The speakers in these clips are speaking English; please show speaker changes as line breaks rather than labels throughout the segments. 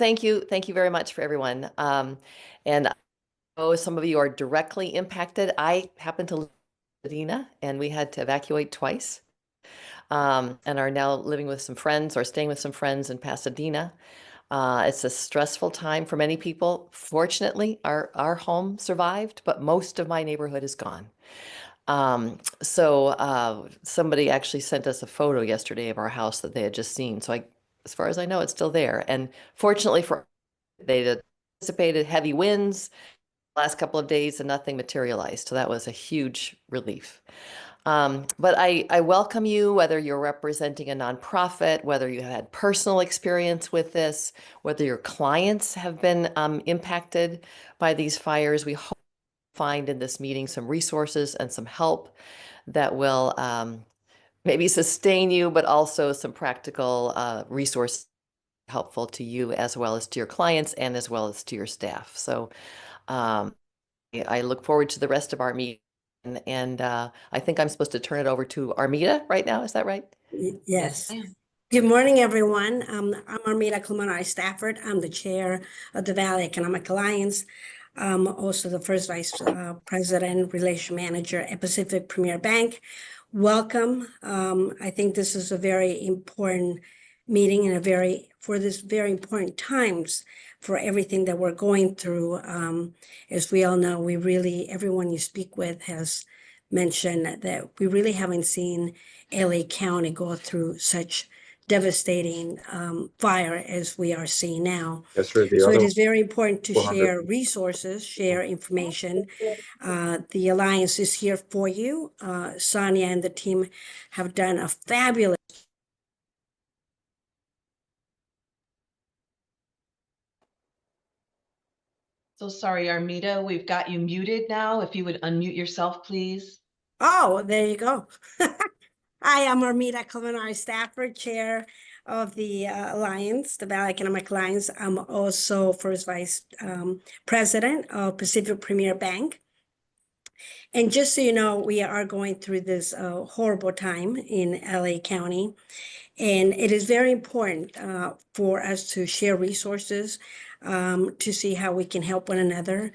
Thank you. Thank you very much for everyone. And I know some of you are directly impacted. I happen to live in Pasadena, and we had to evacuate twice, and are now living with some friends or staying with some friends in Pasadena. It's a stressful time for many people. Fortunately, our home survived, but most of my neighborhood is gone. Somebody actually sent us a photo yesterday of our house that they had just seen. So as far as I know, it's still there. And fortunately for they anticipated heavy winds last couple of days and nothing materialized. So that was a huge relief. But I welcome you, whether you're representing a nonprofit, whether you have had personal experience with this, whether your clients have been impacted by these fires. We hope to find in this meeting some resources and some help that will maybe sustain you, but also some practical resources helpful to you as well as to your clients and as well as to your staff. So I look forward to the rest of our meeting. And I think I'm supposed to turn it over to Armida right now. Is that right?
Yes. Good morning, everyone. I'm Armida Clemente Stafford. I'm the chair of the Valley Economic Alliance. I'm also the first vice president, relation manager at Pacific Premier Bank. Welcome. I think this is a very important meeting and for this very important times for everything that we're going through. As we all know, everyone you speak with has mentioned that we really haven't seen LA County go through such devastating fire as we are seeing now. So it is very important to share resources, share information. The Alliance is here for you. Sonia and the team have done a fabulous.
So sorry, Armida, we've got you muted now. If you would unmute yourself, please.
Oh, there you go. Hi, I'm Armida Clemente Stafford, chair of the Alliance, the Valley Economic Alliance. I'm also first vice president of Pacific Premier Bank. And just so you know, we are going through this horrible time in LA County. And it is very important for us to share resources to see how we can help one another.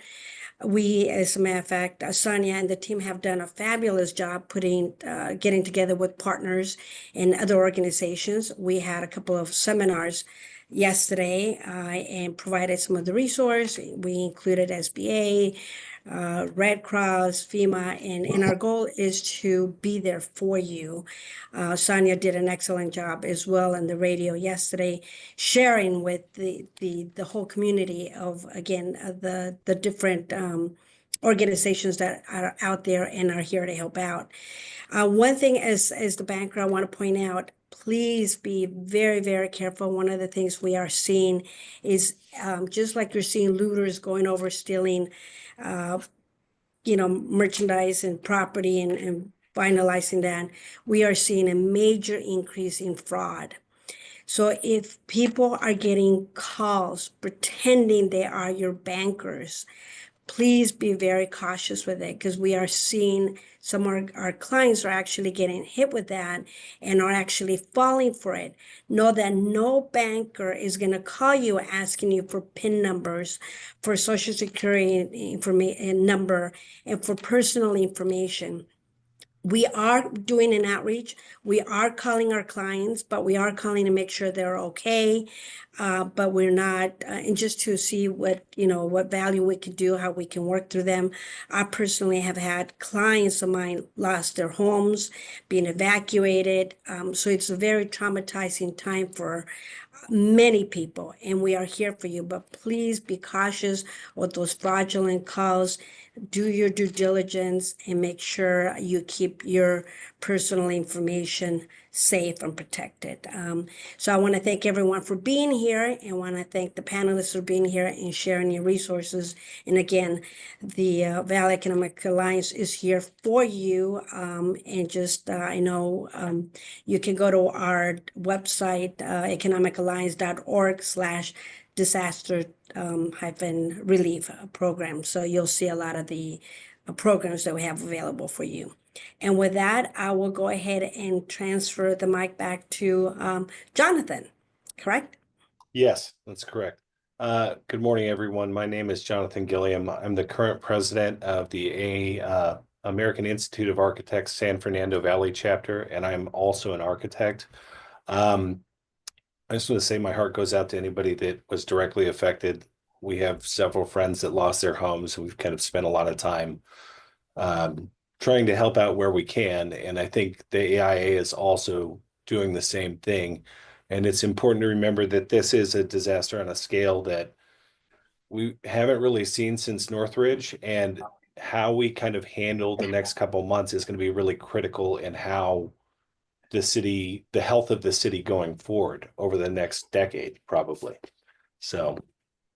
We, as a matter of fact, Sonia and the team have done a fabulous job getting together with partners and other organizations. We had a couple of seminars yesterday and provided some of the resource. We included SBA, Red Cross, FEMA, and our goal is to be there for you. Sonia did an excellent job as well on the radio yesterday, sharing with the whole community of, again, the different organizations that are out there and are here to help out. One thing as the banker, I want to point out, please be very, very careful. One of the things we are seeing is just like you're seeing looters going over stealing merchandise and property and finalizing that, we are seeing a major increase in fraud. So if people are getting calls pretending they are your bankers, please be very cautious with it, because we are seeing some of our clients are actually getting hit with that and are actually falling for it. Know that no banker is going to call you asking you for PIN numbers, for Social Security information number, and for personal information. We are doing an outreach. We are calling our clients, but we are calling to make sure they're okay. But we're not, and just to see what value we can do, how we can work through them. I personally have had clients of mine lost their homes, being evacuated. So it's a very traumatizing time for many people, and we are here for you. But please be cautious with those fraudulent calls. Do your due diligence and make sure you keep your personal information safe and protected. So I want to thank everyone for being here, and want to thank the panelists for being here and sharing your resources. And again, the Valley Economic Alliance is here for you. And just I know you can go to our website, economicalliance.org/disaster relief program. So you'll see a lot of the programs that we have available for you. And with that, I will go ahead and transfer the mic back to Jonathan, correct?
Yes, that's correct. Good morning, everyone. My name is Jonathan Gilliam. I'm the current president of the American Institute of Architects San Fernando Valley chapter, and I'm also an architect. Um, I just want to say my heart goes out to anybody that was directly affected. We have several friends that lost their homes, and we've kind of spent a lot of time trying to help out where we can. And I think the AIA is also doing the same thing. And it's important to remember that this is a disaster on a scale that we haven't really seen since Northridge, and how we kind of handle the next couple months is going to be really critical in how the health of the city going forward over the next decade, probably. So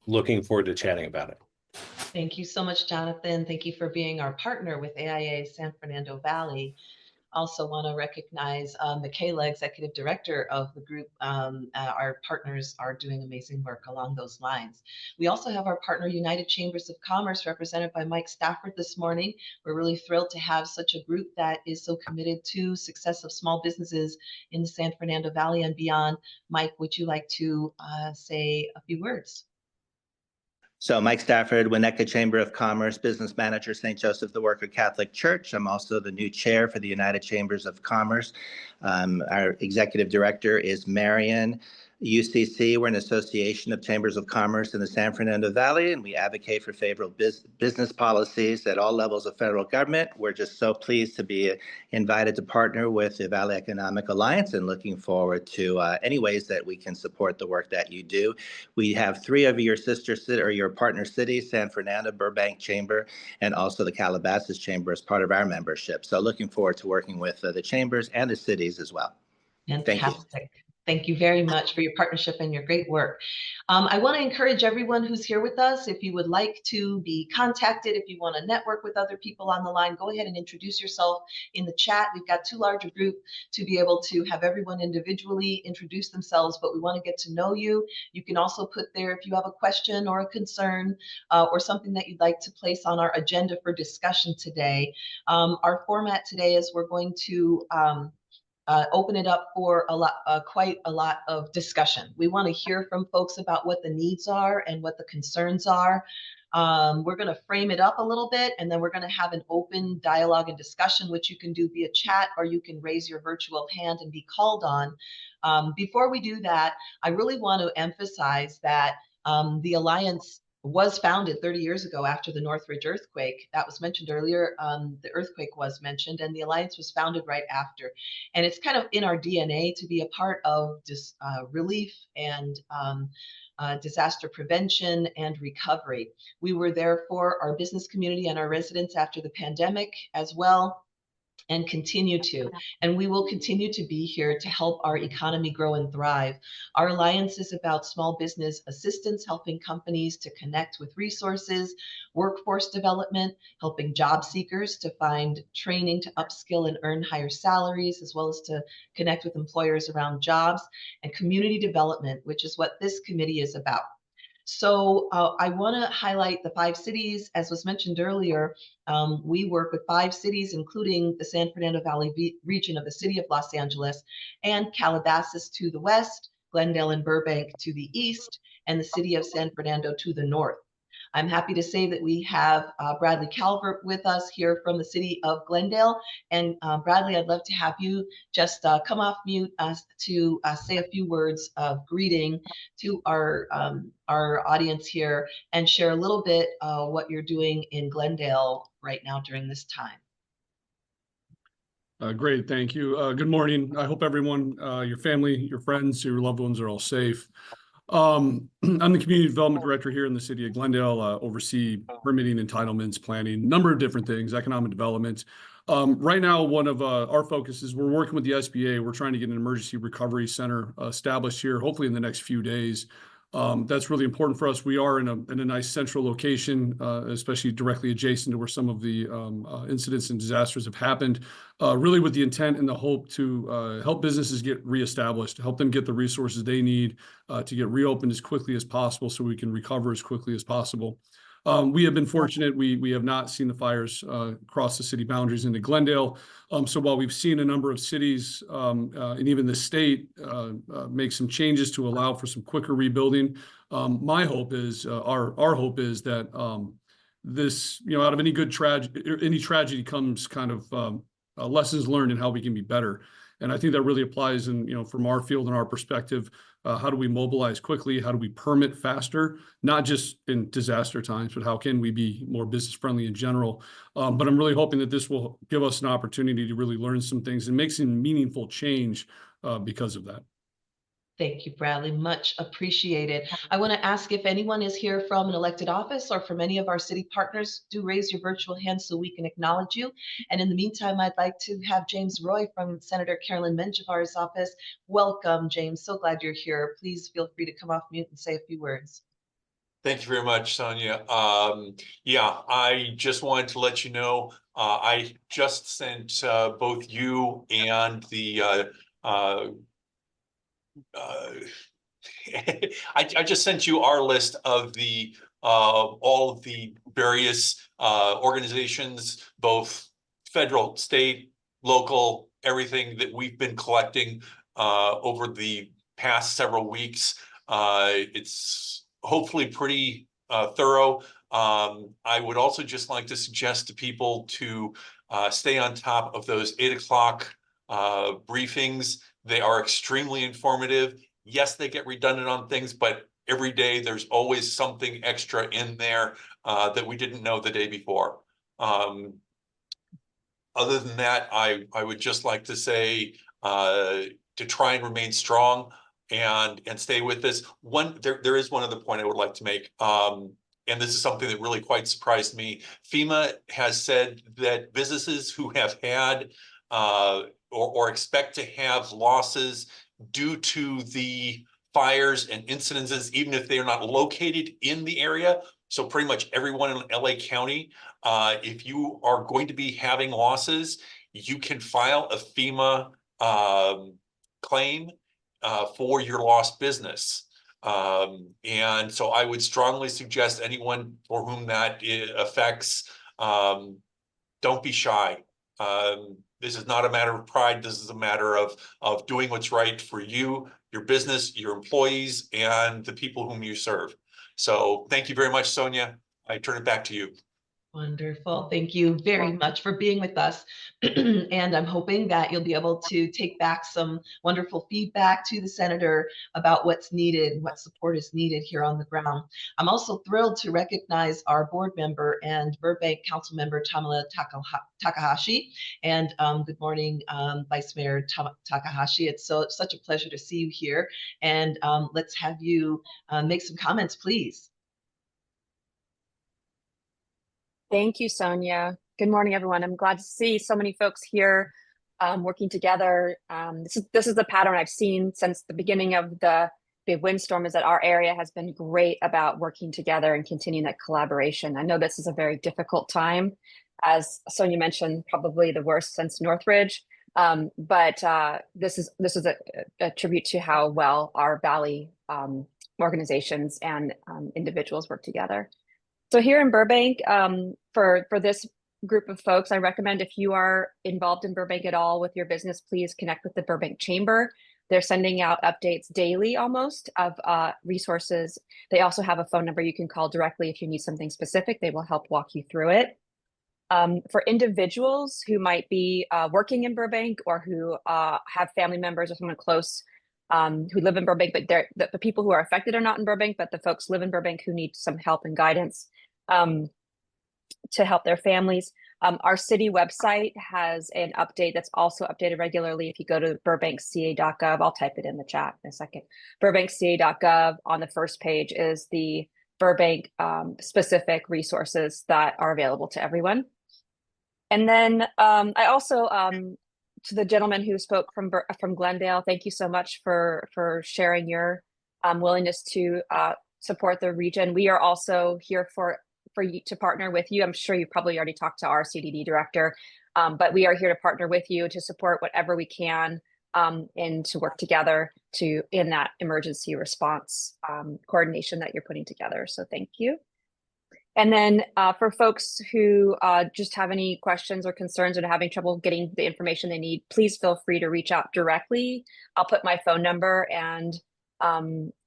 looking forward to chatting about it.
Thank you so much, Jonathan. Thank you for being our partner with AIA San Fernando Valley. Also want to recognize Michaela, Executive Director of the group. Our partners are doing amazing work along those lines. We also have our partner, United Chambers of Commerce, represented by Mike Stafford this morning. We're really thrilled to have such a group that is so committed to success of small businesses in the San Fernando Valley and beyond. Mike, would you like to say a few words?
So Mike Stafford, Winnetka Chamber of Commerce, Business Manager, St. Joseph the Worker Catholic Church. I'm also the new chair for the United Chambers of Commerce. Our executive director is Marion. UCC, we're an association of chambers of commerce in the San Fernando Valley, and we advocate for favorable business policies at all levels of federal government. We're just so pleased to be invited to partner with the Valley Economic Alliance and looking forward to any ways that we can support the work that you do. We have 3 of your your partner cities, San Fernando, Burbank Chamber, and also the Calabasas Chamber as part of our membership. So looking forward to working with the chambers and the cities as well.
Fantastic.
Thank you.
Thank you very much for your partnership and your great work. I want to encourage everyone who's here with us, if you would like to be contacted, if you want to network with other people on the line, go ahead and introduce yourself in the chat. We've got too large a group to be able to have everyone individually introduce themselves, but we want to get to know you. You can also put there if you have a question or a concern or something that you'd like to place on our agenda for discussion today. Our format today is we're going to open it up for quite a lot of discussion. We want to hear from folks about what the needs are and what the concerns are. We're going to frame it up a little bit, and then we're going to have an open dialogue and discussion, which you can do via chat, or you can raise your virtual hand and be called on. Before we do that, I really want to emphasize that the Alliance was founded 30 years ago after the Northridge earthquake. That was mentioned earlier. The earthquake was mentioned, and the Alliance was founded right after. And it's kind of in our DNA to be a part of relief and disaster prevention and recovery. We were there for our business community and our residents after the pandemic as well, and continue to. And we will continue to be here to help our economy grow and thrive. Our alliance is about small business assistance, helping companies to connect with resources, workforce development, helping job seekers to find training to upskill and earn higher salaries, as well as to connect with employers around jobs, and community development, which is what this committee is about. So I want to highlight the 5 cities. As was mentioned earlier, we work with 5 cities, including the San Fernando Valley region of the city of Los Angeles, and Calabasas to the west, Glendale and Burbank to the east, and the city of San Fernando to the north. I'm happy to say that we have Bradley Calvert with us here from the city of Glendale. And Bradley, I'd love to have you just come off mute to say a few words of greeting to our audience here and share a little bit what you're doing in Glendale right now during this time.
Great, thank you. Good morning. I hope everyone, your family, your friends, your loved ones are all safe. I'm the community development director here in the city of Glendale, oversee permitting, entitlements, planning, number of different things, economic development. Right now, one of our focuses, we're working with the SBA. We're trying to get an emergency recovery center established here, hopefully in the next few days. That's really important for us. We are in a nice central location, especially directly adjacent to where some of the incidents and disasters have happened, really with the intent and the hope to help businesses get reestablished, help them get the resources they need to get reopened as quickly as possible so we can recover as quickly as possible. We have been fortunate. We have not seen the fires cross the city boundaries into Glendale. So while we've seen a number of cities and even the state make some changes to allow for some quicker rebuilding, My hope is, our hope is that this, out of any good tragedy comes kind of lessons learned and how we can be better. And I think that really applies in, from our field and our perspective. How do we mobilize quickly? How do we permit faster? Not just in disaster times, but how can we be more business friendly in general? But I'm really hoping that this will give us an opportunity to really learn some things and make some meaningful change because of that.
Thank you, Bradley. Much appreciated. I want to ask if anyone is here from an elected office or from any of our city partners. Do raise your virtual hand so we can acknowledge you. And in the meantime, I'd like to have James Roy from Senator Carolyn Menjivar's office. Welcome, James. So glad you're here. Please feel free to come off mute and say a few words.
Thank you very much, Sonia. Yeah, I just wanted to let you know, I just sent both you and the I just sent you our list of the all of the various organizations, both federal, state, local, everything that we've been collecting over the past several weeks. It's hopefully pretty thorough. I would also just like to suggest to people to stay on top of those 8 o'clock briefings. They are extremely informative. Yes, they get redundant on things, but every day there's always something extra in there that we didn't know the day before. Other than that, I would just like to say to try and remain strong and stay with this. There is one other point I would like to make. And this is something that really quite surprised me. FEMA has said that businesses who have had or expect to have losses due to the fires and incidences, even if they are not located in the area. So pretty much everyone in LA County, if you are going to be having losses, you can file a FEMA claim for your lost business. And so I would strongly suggest anyone for whom that affects, don't be shy. This is not a matter of pride. This is a matter of doing what's right for you, your business, your employees, and the people whom you serve. So thank you very much, Sonia. I turn it back to you.
Wonderful. Thank you very much for being with us. And I'm hoping that you'll be able to take back some wonderful feedback to the senator about what's needed, what support is needed here on the ground. I'm also thrilled to recognize our board member and Burbank Council Member Tamala Takahashi. And good morning, Vice Mayor Takahashi. It's such a pleasure to see you here. And let's have you make some comments, please.
Thank you, Sonia. Good morning, everyone. I'm glad to see so many folks here working together. This is the pattern I've seen since the beginning of the big windstorm, is that our area has been great about working together and continuing that collaboration. I know this is a very difficult time, as Sonia mentioned, probably the worst since Northridge. But this is a tribute to how well our Valley organizations and individuals work together. So here in Burbank, for this group of folks, I recommend, if you are involved in Burbank at all with your business, please connect with the Burbank Chamber. They're sending out updates daily almost of resources. They also have a phone number you can call directly if you need something specific. They will help walk you through it. For individuals who might be working in Burbank or who have family members or someone close who live in Burbank, but the people who are affected are not in Burbank, but the folks live in Burbank who need some help and guidance to help their families. Our city website has an update that's also updated regularly. If you go to burbankca.gov, I'll type it in the chat in a second. Burbankca.gov, on the first page is the Burbank specific resources that are available to everyone. And then I also, to the gentleman who spoke from Glendale, thank you so much for sharing your willingness to support the region. We are also here for you to partner with you. I'm sure you probably already talked to our CDD director, but we are here to partner with you to support whatever we can and to work together in that emergency response coordination that you're putting together. So thank you. And then for folks who just have any questions or concerns or having trouble getting the information they need, please feel free to reach out directly. I'll put my phone number and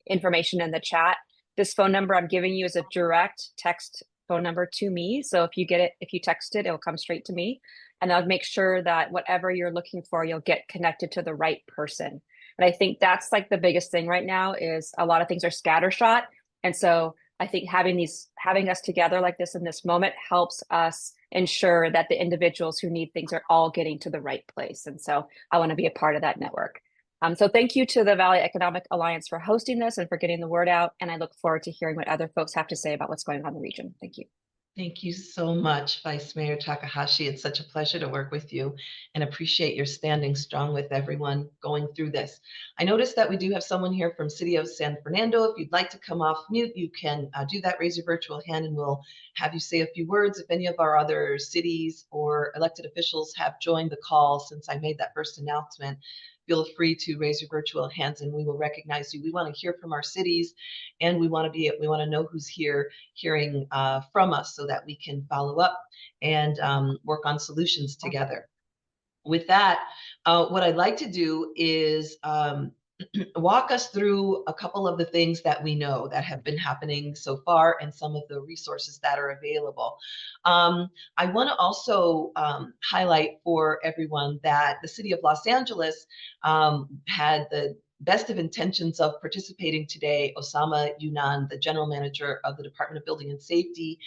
information in the chat. This phone number I'm giving you is a direct text phone number to me. So if you get it, if you text it, it'll come straight to me. And I'll make sure that whatever you're looking for, you'll get connected to the right person. And I think that's like the biggest thing right now is a lot of things are scattershot. And so I think having us together like this in this moment helps us ensure that the individuals who need things are all getting to the right place. And so I want to be a part of that network. So thank you to the Valley Economic Alliance for hosting this and for getting the word out. And I look forward to hearing what other folks have to say about what's going on in the region. Thank you.
Thank you so much, Vice Mayor Takahashi. It's such a pleasure to work with you and appreciate your standing strong with everyone going through this. I noticed that we do have someone here from City of San Fernando. If you'd like to come off mute, you can do that, raise your virtual hand, and we'll have you say a few words. If any of our other cities or elected officials have joined the call since I made that first announcement, feel free to raise your virtual hands and we will recognize you. We want to hear from our cities, and we want to know who's here hearing from us so that we can follow up and work on solutions together. With that, what I'd like to do is walk us through a couple of the things that we know that have been happening so far and some of the resources that are available. I want to also highlight for everyone that the city of Los Angeles had the best of intentions of participating today. Osama Yunan, the general manager of the Department of Building and Safety,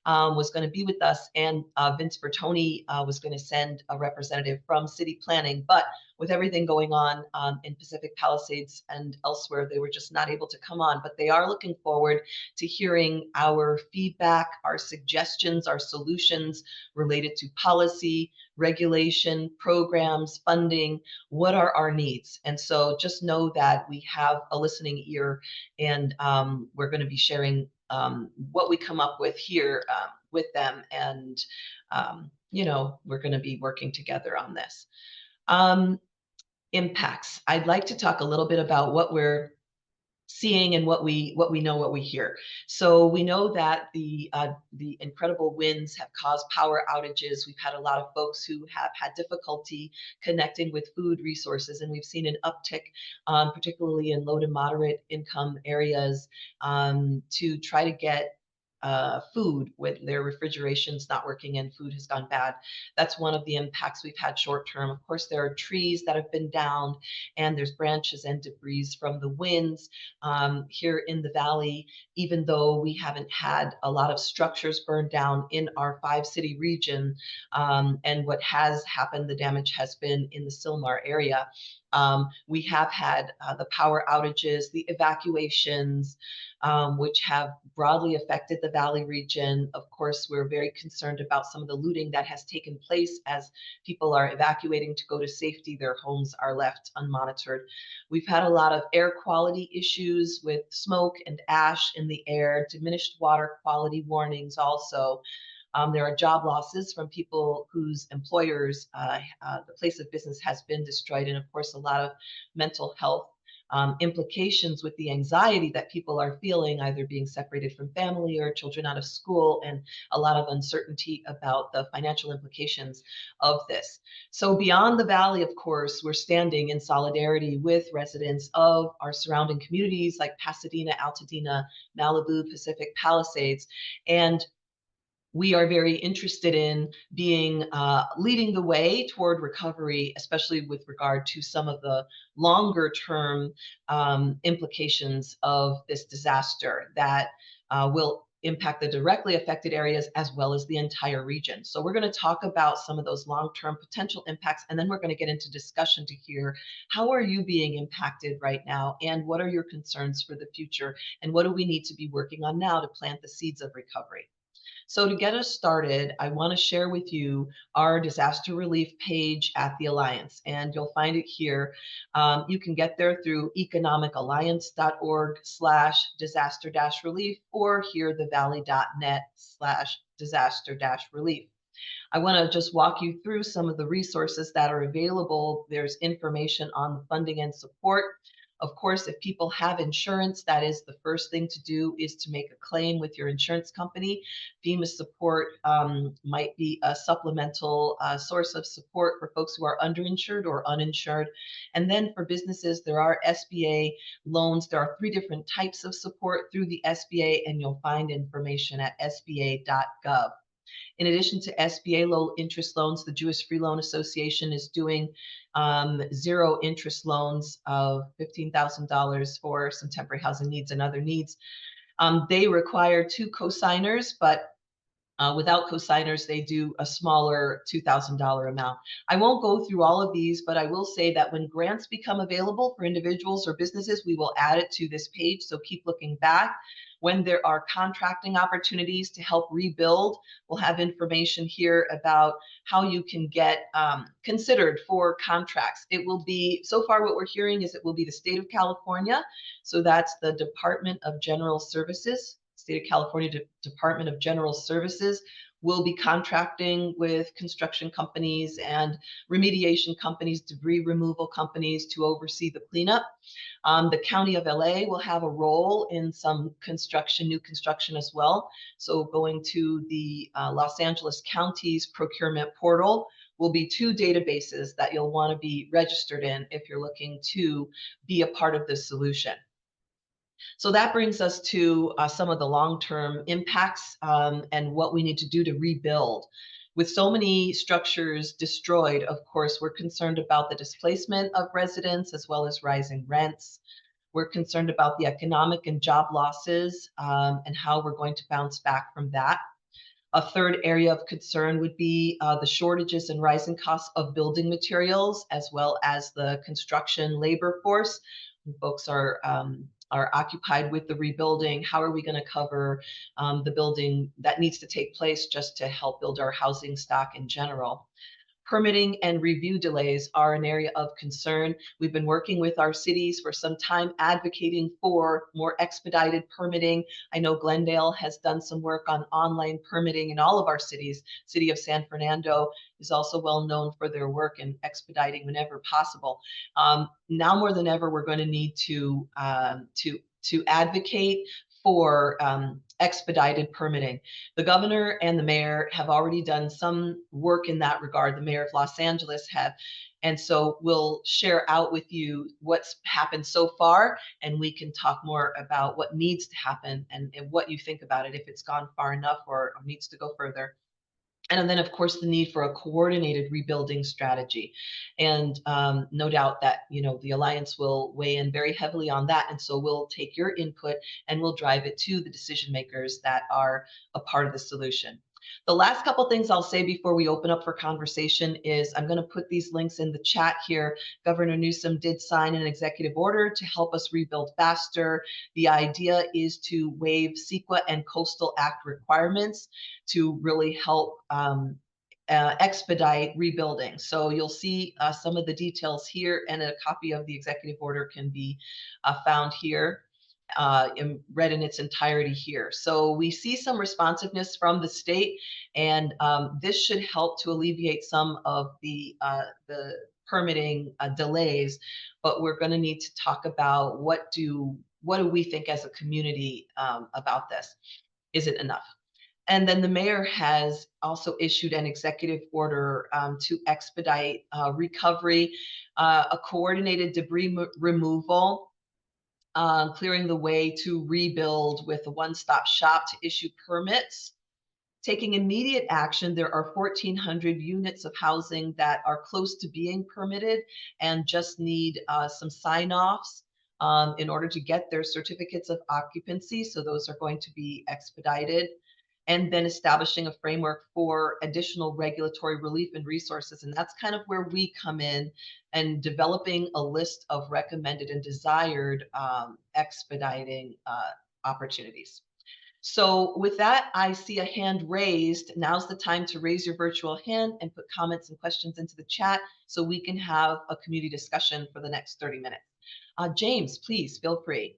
was going to be with us, and Vince Bertoni was going to send a representative from city planning, but with everything going on in Pacific Palisades and elsewhere, they were just not able to come on. But they are looking forward to hearing our feedback, our suggestions, our solutions related to policy, regulation, programs, funding. What are our needs? And so just know that we have a listening ear, and we're going to be sharing what we come up with here with them. And, we're going to be working together on this. Impacts. I'd like to talk a little bit about what we're seeing and what we know, what we hear. So we know that the incredible winds have caused power outages. We've had a lot of folks who have had difficulty connecting with food resources, and we've seen an uptick, particularly in low to moderate income areas, to try to get food with their refrigerations not working and food has gone bad. That's one of the impacts we've had short term. Of course, there are trees that have been downed, and there's branches and debris from the winds. Here in the valley, even though we haven't had a lot of structures burned down in our 5-city region, and what has happened, the damage has been in the Sylmar area. We have had the power outages, the evacuations, which have broadly affected the Valley region. Of course, we're very concerned about some of the looting that has taken place as people are evacuating to go to safety. Their homes are left unmonitored. We've had a lot of air quality issues with smoke and ash in the air, diminished water quality warnings also. There are job losses from people whose employers, the place of business has been destroyed. And of course, a lot of mental health implications with the anxiety that people are feeling, either being separated from family or children out of school, and a lot of uncertainty about the financial implications of this. So beyond the valley, of course, we're standing in solidarity with residents of our surrounding communities like Pasadena, Altadena, Malibu, Pacific Palisades, and we are very interested in being leading the way toward recovery, especially with regard to some of the longer term implications of this disaster that will impact the directly affected areas as well as the entire region. So we're going to talk about some of those long-term potential impacts, and then we're going to get into discussion to hear how are you being impacted right now, and what are your concerns for the future, and what do we need to be working on now to plant the seeds of recovery. So to get us started, I want to share with you our disaster relief page at the Alliance, and you'll find it here. You can get there through economicalliance.org/disaster-relief or hearthevalley.net/disaster-relief. I want to just walk you through some of the resources that are available. There's information on the funding and support. Of course, if people have insurance, that is the first thing to do, is to make a claim with your insurance company. FEMA support might be a supplemental source of support for folks who are underinsured or uninsured. And then for businesses, there are SBA loans. There are 3 different types of support through the SBA, and you'll find information at sba.gov. In addition to SBA low interest loans, the Jewish Free Loan Association is doing 0 interest loans of $15,000 for some temporary housing needs and other needs. They require 2 cosigners, but without cosigners, they do a smaller $2,000 amount. I won't go through all of these, but I will say that when grants become available for individuals or businesses, we will add it to this page. So keep looking back. When there are contracting opportunities to help rebuild, we'll have information here about how you can get considered for contracts. It will be, so far what we're hearing is it will be the state of California. So that's the Department of General Services. State of California Department of General Services will be contracting with construction companies and remediation companies, debris removal companies to oversee the cleanup. The County of LA will have a role in some construction, new construction as well. So going to the Los Angeles County's procurement portal will be 2 databases that you'll want to be registered in if you're looking to be a part of this solution. So that brings us to some of the long-term impacts and what we need to do to rebuild. With so many structures destroyed, of course, we're concerned about the displacement of residents as well as rising rents. We're concerned about the economic and job losses and how we're going to bounce back from that. A third area of concern would be the shortages and rising costs of building materials, as well as the construction labor force. Folks are occupied with the rebuilding. How are we going to cover the building that needs to take place just to help build our housing stock in general? Permitting and review delays are an area of concern. We've been working with our cities for some time advocating for more expedited permitting. I know Glendale has done some work on online permitting in all of our cities. City of San Fernando is also well known for their work in expediting whenever possible. Now more than ever, we're going to need to advocate for expedited permitting. The governor and the mayor have already done some work in that regard. The mayor of Los Angeles have. And so we'll share out with you what's happened so far, and we can talk more about what needs to happen and what you think about it, if it's gone far enough or needs to go further. And then, of course, the need for a coordinated rebuilding strategy. And no doubt that, the Alliance will weigh in very heavily on that. And so we'll take your input and we'll drive it to the decision makers that are a part of the solution. The last couple things I'll say before we open up for conversation is I'm going to put these links in the chat here. Governor Newsom did sign an executive order to help us rebuild faster. The idea is to waive CEQA and Coastal Act requirements to really help expedite rebuilding. So you'll see some of the details here, and a copy of the executive order can be found here. Read in its entirety here. So we see some responsiveness from the state, and this should help to alleviate some of the permitting delays. But we're going to need to talk about what do we think as a community about this? Is it enough? And then the mayor has also issued an executive order to expedite recovery, a coordinated debris removal, clearing the way to rebuild with a one-stop shop to issue permits. Taking immediate action, there are 1,400 units of housing that are close to being permitted and just need some sign-offs in order to get their certificates of occupancy. So those are going to be expedited. And then establishing a framework for additional regulatory relief and resources. And that's kind of where we come in, and developing a list of recommended and desired expediting opportunities. So with that, I see a hand raised. Now's the time to raise your virtual hand and put comments and questions into the chat so we can have a community discussion for the next 30 minutes. James, please feel free.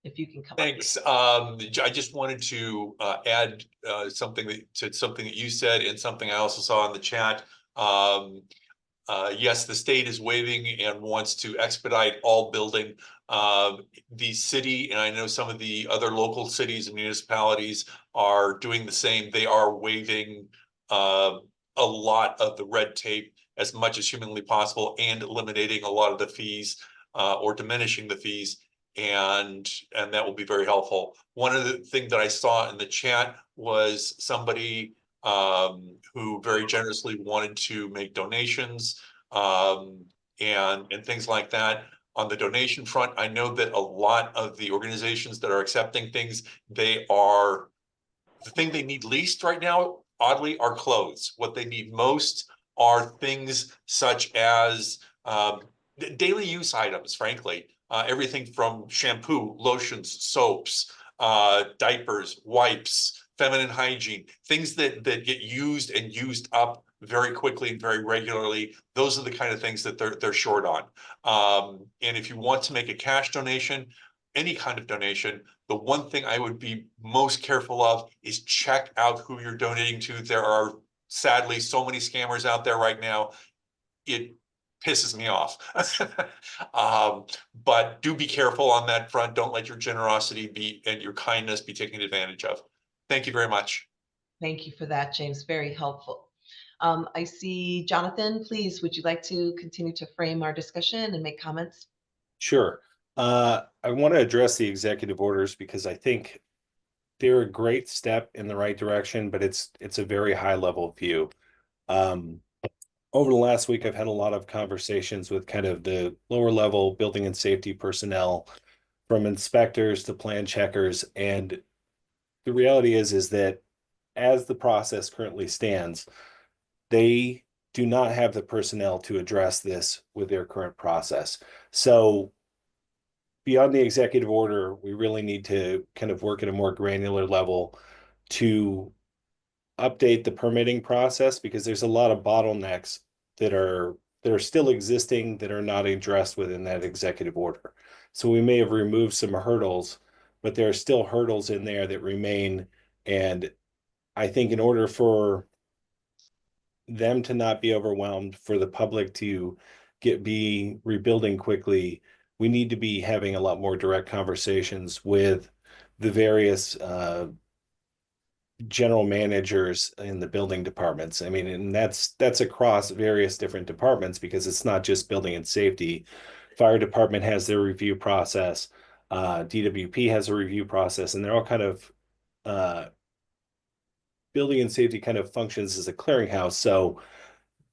If you can come
Thanks.
up.
I just wanted to add something that you said and something I also saw in the chat. yes, the state is waiving and wants to expedite all building. The city, and I know some of the other local cities and municipalities are doing the same. They are waiving a lot of the red tape as much as humanly possible and eliminating a lot of the fees or diminishing the fees. And that will be very helpful. One of the things that I saw in the chat was somebody who very generously wanted to make donations and things like that. On the donation front, I know that a lot of the organizations that are accepting things, the thing they need least right now, oddly, are clothes. What they need most are things such as daily use items, frankly. Everything from shampoo, lotions, soaps, diapers, wipes, feminine hygiene, things that get used and used up very quickly and very regularly. Those are the kind of things that they're short on. And if you want to make a cash donation, any kind of donation, the one thing I would be most careful of is check out who you're donating to. There are sadly so many scammers out there right now. It pisses me off. But do be careful on that front. Don't let your generosity and your kindness be taken advantage of. Thank you very much.
Thank you for that, James. Very helpful. I see Jonathan, please, would you like to continue to frame our discussion and make comments?
Sure. I want to address the executive orders because I think they're a great step in the right direction, but it's a very high level view. Over the last week, I've had a lot of conversations with kind of the lower level building and safety personnel, from inspectors to plan checkers. And the reality is that as the process currently stands, they do not have the personnel to address this with their current process. So beyond the executive order, we really need to kind of work at a more granular level to update the permitting process, because there's a lot of bottlenecks that are still existing that are not addressed within that executive order. So we may have removed some hurdles, but there are still hurdles in there that remain. And I think in order for them to not be overwhelmed, for the public to be rebuilding quickly, we need to be having a lot more direct conversations with the various general managers in the building departments. I mean, and that's across various different departments, because it's not just building and safety. Fire department has their review process. DWP has a review process, and they're all kind of building and safety kind of functions as a clearinghouse. So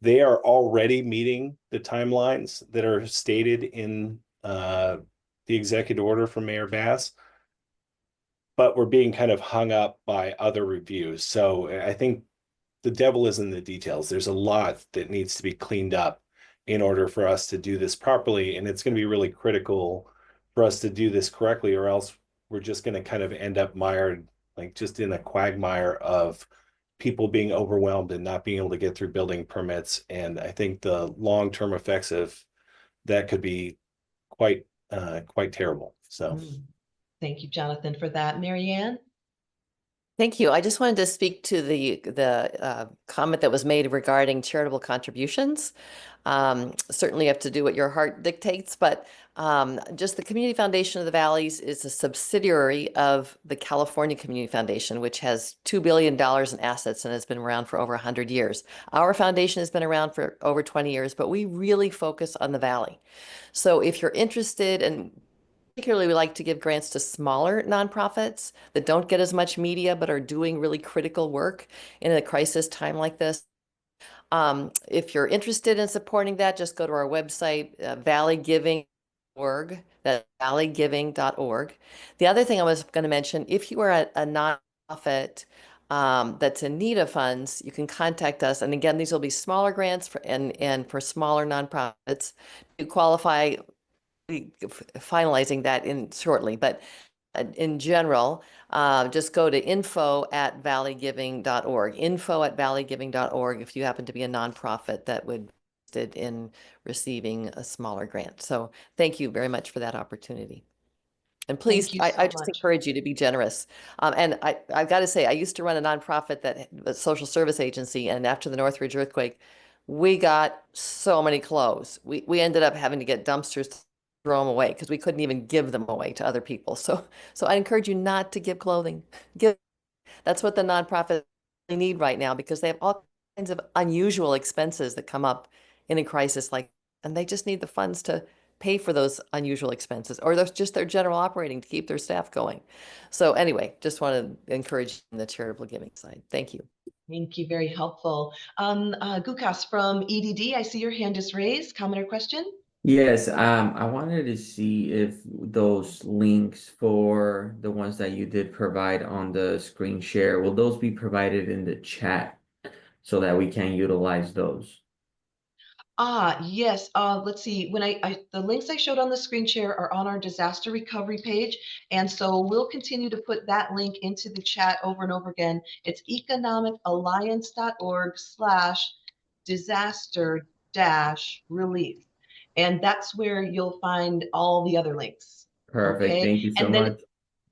they are already meeting the timelines that are stated in the executive order from Mayor Bass, but we're being kind of hung up by other reviews. So I think the devil is in the details. There's a lot that needs to be cleaned up in order for us to do this properly. And it's going to be really critical for us to do this correctly, or else we're just going to kind of end up mired, like just in a quagmire of people being overwhelmed and not being able to get through building permits. And I think the long-term effects of that could be quite terrible. So.
Thank you, Jonathan, for that. Mary Ann?
Thank you. I just wanted to speak to the comment that was made regarding charitable contributions. Certainly you have to do what your heart dictates, but just the Community Foundation of the Valleys is a subsidiary of the California Community Foundation, which has $2 billion in assets and has been around for over 100 years. Our foundation has been around for over 20 years, but we really focus on the Valley. So if you're interested, and particularly we like to give grants to smaller nonprofits that don't get as much media but are doing really critical work in a crisis time like this. If you're interested in supporting that, just go to our website, valleygiving.org. That's valleygiving.org. The other thing I was going to mention, if you are a nonprofit that's in need of funds, you can contact us. And again, these will be smaller grants and for smaller nonprofits to qualify. Finalizing that in shortly, but in general, just go to info@valleygiving.org, info@valleygiving.org if you happen to be a nonprofit that would be interested in receiving a smaller grant. So thank you very much for that opportunity. And please, I just encourage you to be generous. And I've got to say, I used to run a nonprofit a social service agency, and after the Northridge earthquake, we got so many clothes. We ended up having to get dumpsters to throw them away because we couldn't even give them away to other people. So I encourage you not to give clothing. Give That's what the nonprofits really need right now because they have all kinds of unusual expenses that come up in a crisis like, and they just need the funds to pay for those unusual expenses or those just their general operating to keep their staff going. So anyway, just want to encourage the charitable giving side. Thank you.
Thank you, very helpful. Gukas from EDD, I see your hand is raised. Comment or question?
Yes, I wanted to see if those links for the ones that you did provide on the screen share, will those be provided in the chat so that we can utilize those?
Yes. Let's see. When the links I showed on the screen share are on our disaster recovery page. And so we'll continue to put that link into the chat over and over again. It's economicalliance.org/disaster relief. And that's where you'll find all the other links.
Perfect.
Okay.
Thank you so
And then
much.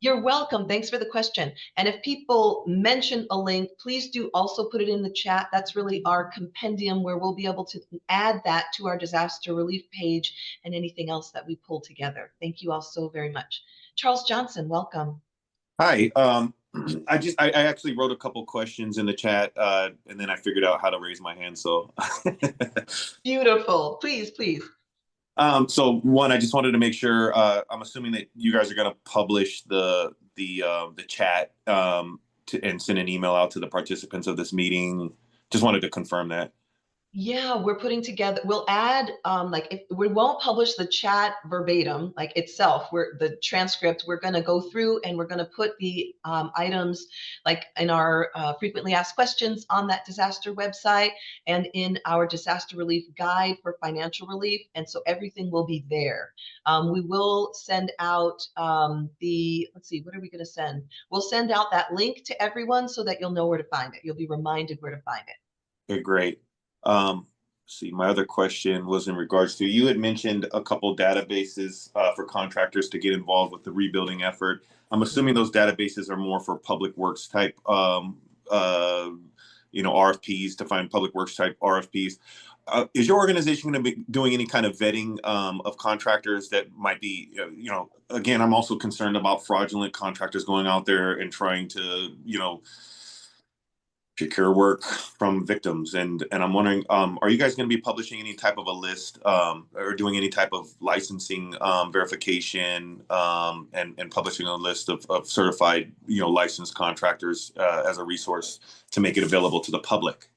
you're welcome. Thanks for the question. And if people mention a link, please do also put it in the chat. That's really our compendium where we'll be able to add that to our disaster relief page and anything else that we pull together. Thank you all so very much. Charles Johnson, welcome.
Hi. I actually wrote a couple questions in the chat, and then I figured out how to raise my hand. So,
Beautiful. Please, please.
So one, I just wanted to make sure. I'm assuming that you guys are going to publish the chat and send an email out to the participants of this meeting. Just wanted to confirm that.
Yeah, we're putting together, we'll add, like if we won't publish the chat verbatim, like itself, the transcript, we're going to go through and we're going to put the items like in our frequently asked questions on that disaster website and in our disaster relief guide for financial relief. And so everything will be there. We will send out let's see, what are we going to send? We'll send out that link to everyone so that you'll know where to find it. You'll be reminded where to find it.
Okay, great. See, my other question was in regards to, you had mentioned a couple databases for contractors to get involved with the rebuilding effort. I'm assuming those databases are more for public works type, RFPs, to find public works type RFPs. Is your organization going to be doing any kind of vetting of contractors that might be, again, I'm also concerned about fraudulent contractors going out there and trying to, procure work from victims, and I'm wondering, are you guys going to be publishing any type of a list or doing any type of licensing verification and publishing a list of certified licensed contractors as a resource to make it available to the public?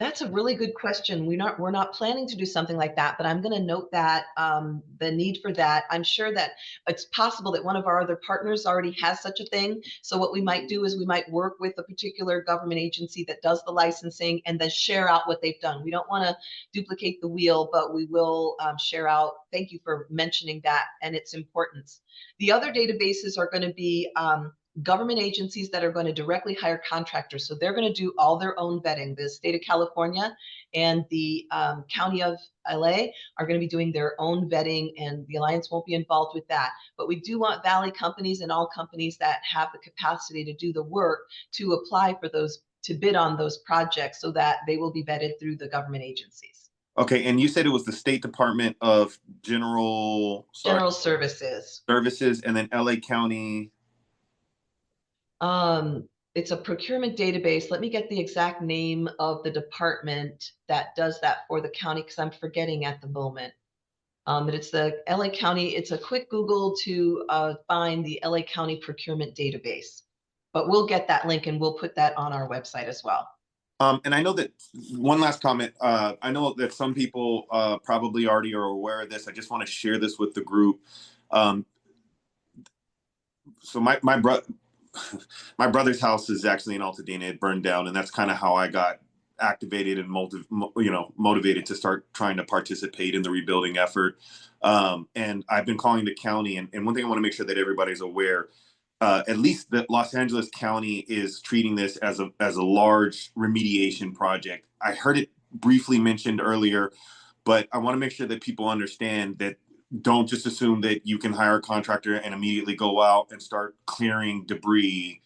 That's a really good question. We're not planning to do something like that, but I'm going to note that the need for that. I'm sure that it's possible that one of our other partners already has such a thing. So what we might do is we might work with a particular government agency that does the licensing and then share out what they've done. We don't want to duplicate the wheel, but we will share out. Thank you for mentioning that and its importance. The other databases are going to be government agencies that are going to directly hire contractors. So they're going to do all their own vetting. The state of California and the county of LA are going to be doing their own vetting, and the Alliance won't be involved with that. But we do want Valley companies and all companies that have the capacity to do the work to apply for those, to bid on those projects so that they will be vetted through the government agencies.
Okay, and you said it was the State Department of General
Services.
Services, and then LA County.
It's a procurement database. Let me get the exact name of the department that does that for the county, because I'm forgetting at the moment. But it's the LA County. It's a quick Google to find the LA County procurement database. But we'll get that link and we'll put that on our website as well.
And I know that, one last comment, I know that some people probably already are aware of this. I just want to share this with the group. So my brother's house is actually in Altadena. It burned down, and that's kind of how I got activated and motivated to start trying to participate in the rebuilding effort. And I've been calling the county, and one thing I want to make sure that everybody's aware, at least that Los Angeles County is treating this as a large remediation project. I heard it briefly mentioned earlier, but I want to make sure that people understand that. Don't just assume that you can hire a contractor and immediately go out and start clearing debris.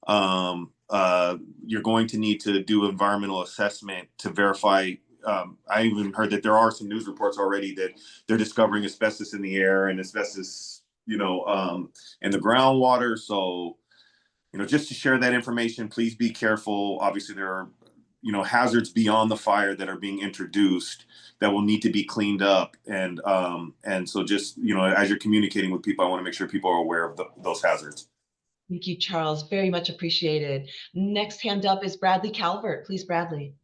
You're going to need to do environmental assessment to verify I even heard that there are some news reports already that they're discovering asbestos in the air and asbestos, in the groundwater. So, just to share that information, please be careful. Obviously, there are, hazards beyond the fire that are being introduced that will need to be cleaned up. And so just, as you're communicating with people, I want to make sure people are aware of those hazards.
Thank you, Charles. Very much appreciated. Next hand up is Bradley Calvert. Please, Bradley.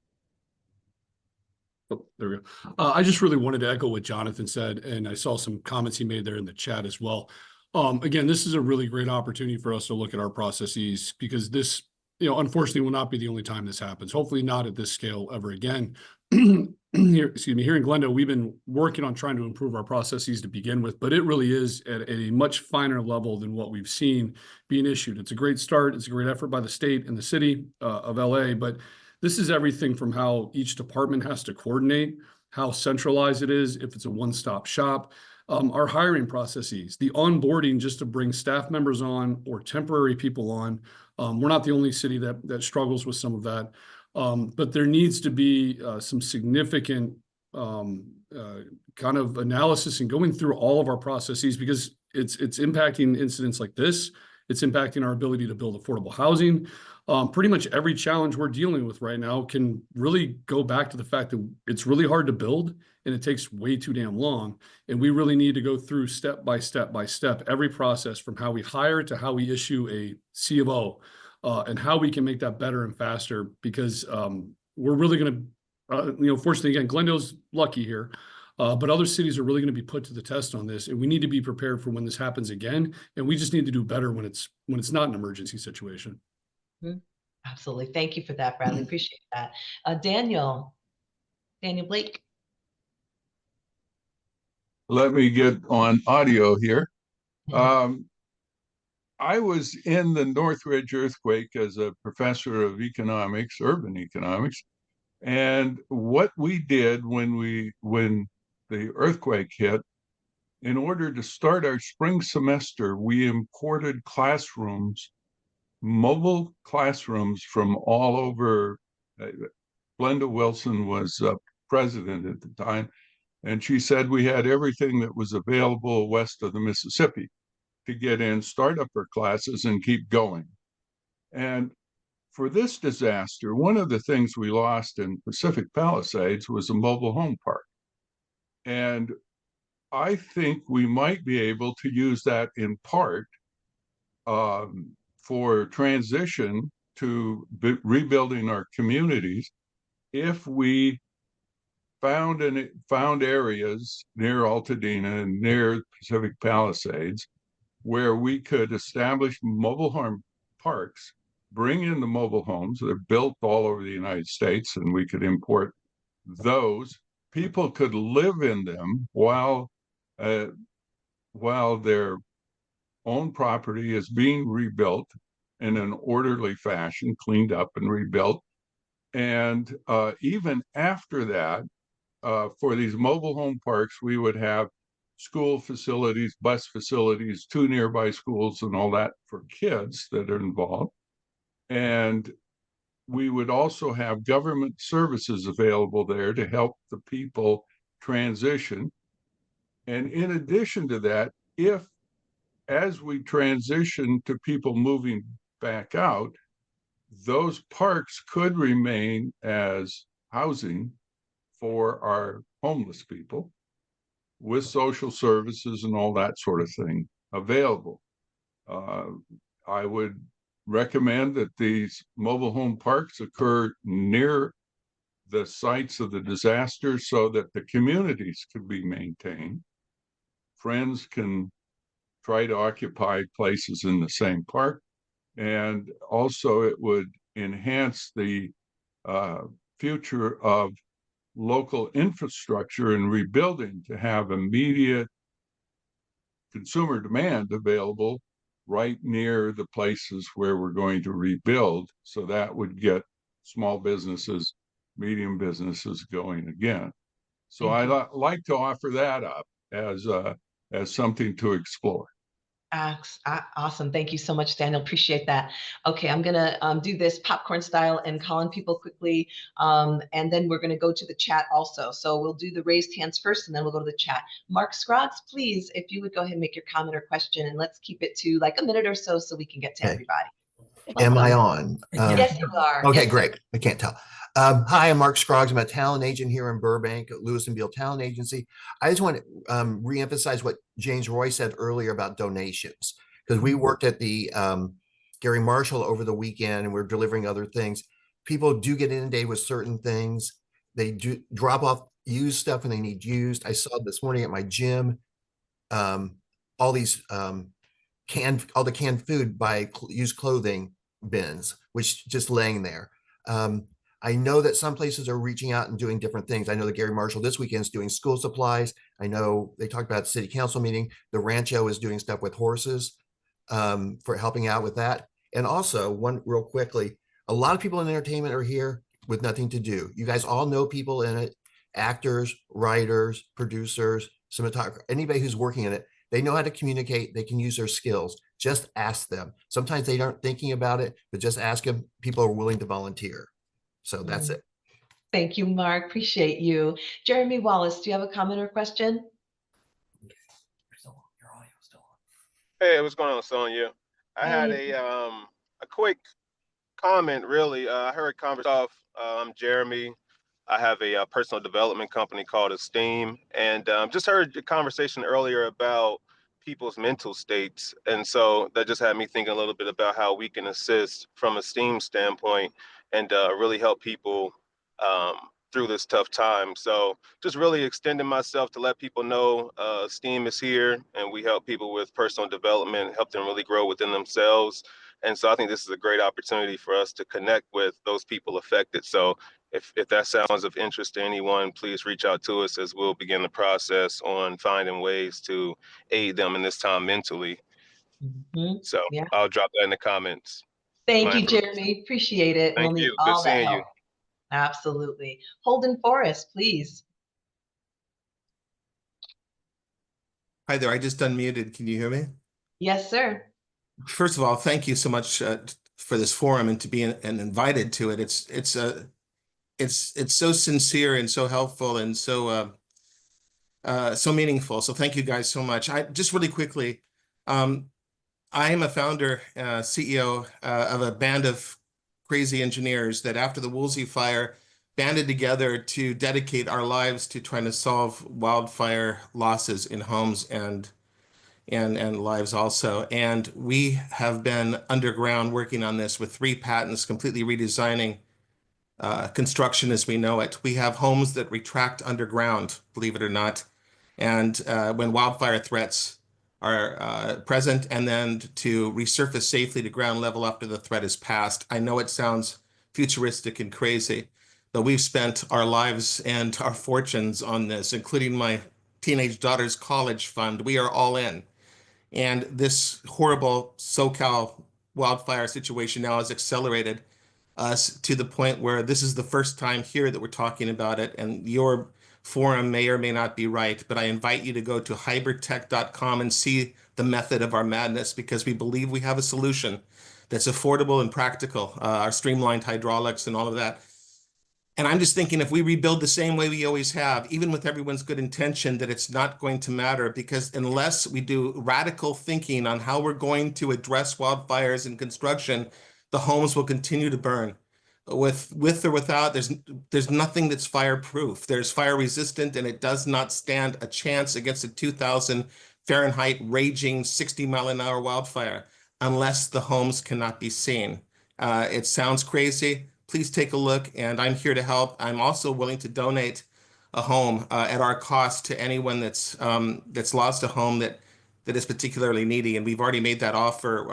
Oh, there we go. I just really wanted to echo what Jonathan said, and I saw some comments he made there in the chat as well. Again, this is a really great opportunity for us to look at our processes, because this, unfortunately will not be the only time this happens. Hopefully not at this scale ever again. Here in Glendale, we've been working on trying to improve our processes to begin with, but it really is at a much finer level than what we've seen being issued. It's a great start. It's a great effort by the state and the city of LA, but this is everything from how each department has to coordinate, how centralized it is, if it's a one-stop shop, our hiring processes, the onboarding just to bring staff members on or temporary people on. We're not the only city that struggles with some of that. But there needs to be some significant kind of analysis and going through all of our processes, because it's impacting incidents like this. It's impacting our ability to build affordable housing. Pretty much every challenge we're dealing with right now can really go back to the fact that it's really hard to build and it takes way too damn long. And we really need to go through step by step by step, every process from how we hire to how we issue a C of O. And how we can make that better and faster, because we're really going to, fortunately, again, Glendale's lucky here, but other cities are really going to be put to the test on this, and we need to be prepared for when this happens again. And we just need to do better when it's not an emergency situation.
Absolutely. Thank you for that, Bradley. Appreciate that. Daniel Blake.
Let me get on audio here. I was in the Northridge earthquake as a professor of economics, urban economics. And what we did when the earthquake hit, in order to start our spring semester, we imported classrooms, mobile classrooms from all over. Glenda Wilson was president at the time, and she said we had everything that was available west of the Mississippi to get in, start up our classes, and keep going. And for this disaster, one of the things we lost in Pacific Palisades was a mobile home park. And I think we might be able to use that in part for transition to rebuilding our communities if we found areas near Altadena and near Pacific Palisades where we could establish mobile home parks, bring in the mobile homes. They're built all over the United States, and we could import those. People could live in them while their own property is being rebuilt in an orderly fashion, cleaned up and rebuilt. And even after that, for these mobile home parks, we would have school facilities, bus facilities, 2 nearby schools, and all that for kids that are involved. And we would also have government services available there to help the people transition. And in addition to that, as we transition to people moving back out, those parks could remain as housing for our homeless people, with social services and all that sort of thing available. I would recommend that these mobile home parks occur near the sites of the disaster so that the communities could be maintained. Friends can try to occupy places in the same park. And also it would enhance the future of local infrastructure and rebuilding to have immediate consumer demand available right near the places where we're going to rebuild. So that would get small businesses, medium businesses going again. So I like to offer that up as something to explore.
Awesome. Thank you so much, Daniel. Appreciate that. Okay, I'm going to do this popcorn style and call on people quickly. And then we're going to go to the chat also. So we'll do the raised hands first, and then we'll go to the chat. Mark Scroggs, please, if you would go ahead and make your comment or question, and let's keep it to like a minute or so we can get to
Okay.
everybody.
Am I
Welcome.
on?
Yes, you are.
Okay,
Yes, sir.
great. I can't tell. Hi, I'm Mark Scroggs. I'm a talent agent here in Burbank at Lewis and Beal Talent Agency. I just want to reemphasize what James Roy said earlier about donations, because we worked at the Gary Marshall over the weekend and we're delivering other things. People do get inundated with certain things. They do drop off used stuff when they need used. I saw this morning at my gym all these all the canned food by used clothing bins, which just laying there. I know that some places are reaching out and doing different things. I know that Gary Marshall this weekend is doing school supplies. I know they talked about city council meeting. The Rancho is doing stuff with horses for helping out with that. And also, one real quickly, a lot of people in entertainment are here with nothing to do. You guys all know people in it, actors, writers, producers, cinematographers, anybody who's working in it. They know how to communicate. They can use their skills. Just ask them. Sometimes they aren't thinking about it, but just ask them. People are willing to volunteer. So that's it.
Thank you, Mark. Appreciate you. Jeremy Wallace, do you have a comment or question?
Hey, what's going on, Sonia? I had a quick comment, really. I heard conversation off. I'm Jeremy. I have a personal development company called Esteem, and just heard your conversation earlier about people's mental states, and so that just had me thinking a little bit about how we can assist from a Esteem standpoint and really help people through this tough time. So just really extending myself to let people know Esteem is here, and we help people with personal development, help them really grow within themselves. And so I think this is a great opportunity for us to connect with those people affected. So if that sounds of interest to anyone, please reach out to us as we'll begin the process on finding ways to aid them in this time mentally. So
Yeah.
I'll drop that in the comments.
Thank you, Jeremy. Appreciate it.
Thank
We'll need
you. Good
all that
seeing
help.
you.
Absolutely. Holden Forrest, please.
Hi there. I just unmuted. Can you hear me?
Yes, sir.
First of all, thank you so much for this forum and to be and invited to it. It's so sincere and so helpful and so so meaningful. So thank you guys so much. I just really quickly, I am a founder, CEO of a band of crazy engineers that after the Woolsey fire banded together to dedicate our lives to trying to solve wildfire losses in homes and lives also. And we have been underground working on this with 3 patents, completely redesigning construction as we know it. We have homes that retract underground, believe it or not. And when wildfire threats are present, and then to resurface safely to ground level after the threat is passed. I know it sounds futuristic and crazy, but we've spent our lives and our fortunes on this, including my teenage daughter's college fund. We are all in. And this horrible SoCal wildfire situation now has accelerated us to the point where this is the first time here that we're talking about it. And your forum may or may not be right, but I invite you to go to hybridtech.com and see the method of our madness, because we believe we have a solution that's affordable and practical, our streamlined hydraulics and all of that. And I'm just thinking, if we rebuild the same way we always have, even with everyone's good intention, that it's not going to matter, because unless we do radical thinking on how we're going to address wildfires in construction, the homes will continue to burn. With or without, there's nothing that's fireproof. There's fire resistant, and it does not stand a chance against a 2,000 Fahrenheit raging 60-mile-an-hour wildfire unless the homes cannot be seen. It sounds crazy. Please take a look, and I'm here to help. I'm also willing to donate a home at our cost to anyone that's lost a home that is particularly needy, and we've already made that offer,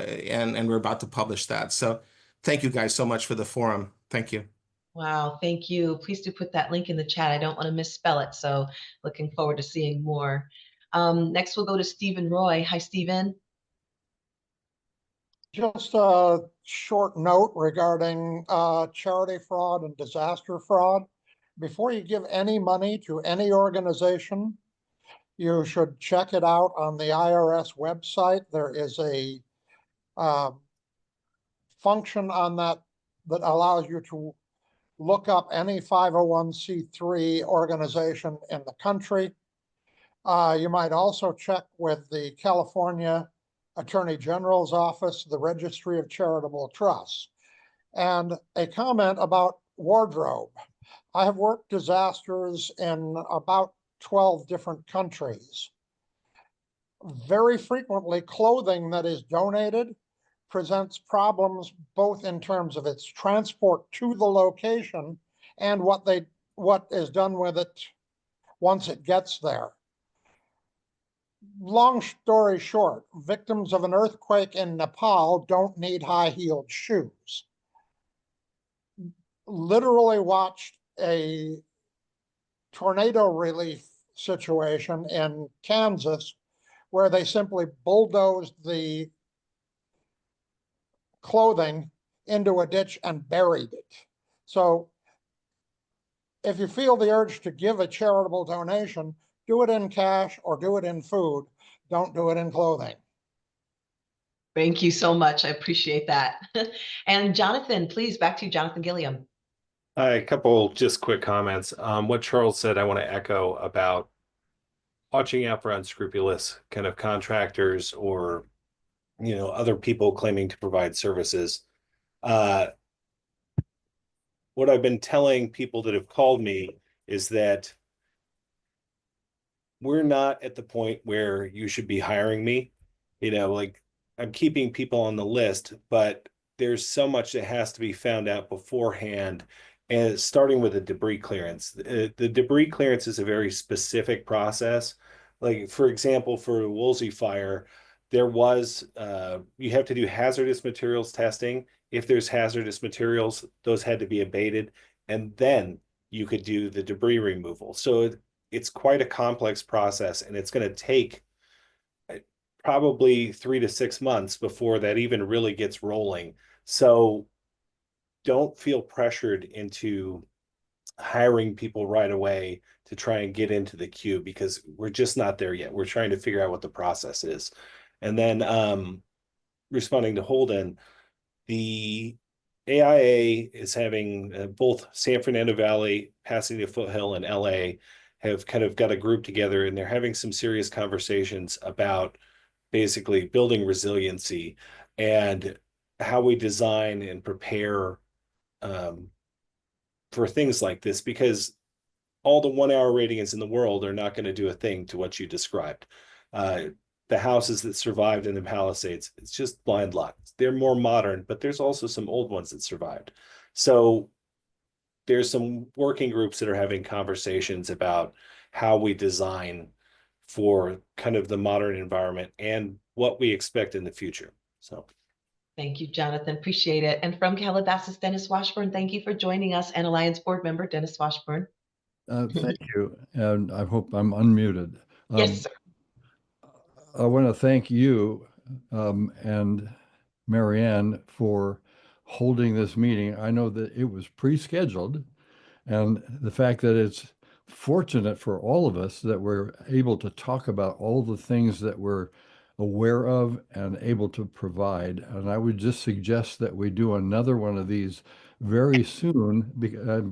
and we're about to publish that. So thank you guys so much for the forum. Thank you.
Wow, thank you. Please do put that link in the chat. I don't want to misspell it, so looking forward to seeing more. Next, we'll go to Stephen Roy. Hi, Stephen.
Just a short note regarding charity fraud and disaster fraud. Before you give any money to any organization, You should check it out on the IRS website. There is a function on that that allows you to look up any 501c3 organization in the country. You might also check with the California Attorney General's Office, the Registry of Charitable Trusts. And a comment about wardrobe. I have worked disasters in about 12 different countries. Very frequently, clothing that is donated presents problems both in terms of its transport to the location and what is done with it once it gets there. Long story short, victims of an earthquake in Nepal don't need high-heeled shoes. Literally watched a tornado relief situation in Kansas where they simply bulldozed the clothing into a ditch and buried it. So if you feel the urge to give a charitable donation, do it in cash or do it in food. Don't do it in clothing.
Thank you so much. I appreciate that. And Jonathan, please, back to you, Jonathan Gilliam.
A couple just quick comments. What Charles said, I want to echo about watching out for unscrupulous kind of contractors or, other people claiming to provide services. What I've been telling people that have called me is that we're not at the point where you should be hiring me. Like I'm keeping people on the list, but there's so much that has to be found out beforehand. And starting with the debris clearance. The debris clearance is a very specific process. Like, for example, for the Woolsey fire, there was, you have to do hazardous materials testing. If there's hazardous materials, those had to be abated. And then you could do the debris removal. So it's quite a complex process, and it's going to take probably 3 to 6 months before that even really gets rolling. So don't feel pressured into hiring people right away to try and get into the queue, because we're just not there yet. We're trying to figure out what the process is. And then responding to Holden, the AIA is having both San Fernando Valley, Pasadena Foothill, and LA have kind of got a group together, and they're having some serious conversations about basically building resiliency and how we design and prepare for things like this, because all the 1 hour radians in the world are not going to do a thing to what you described. The houses that survived in the Palisades, it's just blind luck. They're more modern, but there's also some old ones that survived. So there's some working groups that are having conversations about how we design for kind of the modern environment and what we expect in the future. So
thank you, Jonathan. Appreciate it. And from Calabasas, Dennis Washburn, thank you for joining us, and Alliance board member Dennis Washburn.
Thank you, and I hope I'm unmuted.
Yes, sir.
I want to thank you and Marianne for holding this meeting. I know that it was pre-scheduled, and the fact that it's fortunate for all of us that we're able to talk about all the things that we're aware of and able to provide. And I would just suggest that we do another one of these very soon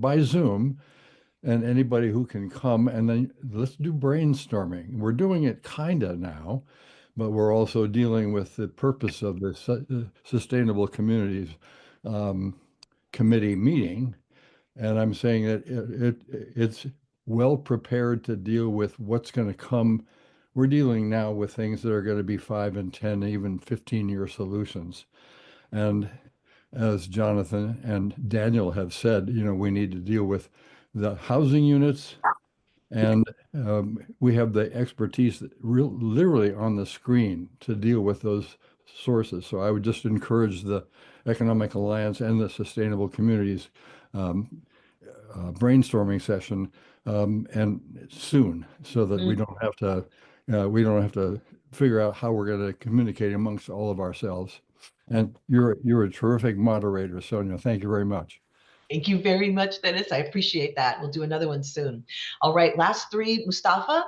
by Zoom, and anybody who can come, and then let's do brainstorming. We're doing it kind of now, but we're also dealing with the purpose of the Sustainable Communities Committee meeting. And I'm saying that it's well prepared to deal with what's going to come. We're dealing now with things that are going to be 5 and 10, even 15-year solutions. And as Jonathan and Daniel have said, we need to deal with the housing units, and we have the expertise literally on the screen to deal with those sources. So I would just encourage the Economic Alliance and the Sustainable Communities brainstorming session and soon, so that we don't have to figure out how we're going to communicate amongst all of ourselves. And you're a terrific moderator, Sonia. Thank you very much.
Thank you very much, Dennis. I appreciate that. We'll do another one soon. All right, last three, Mustafa.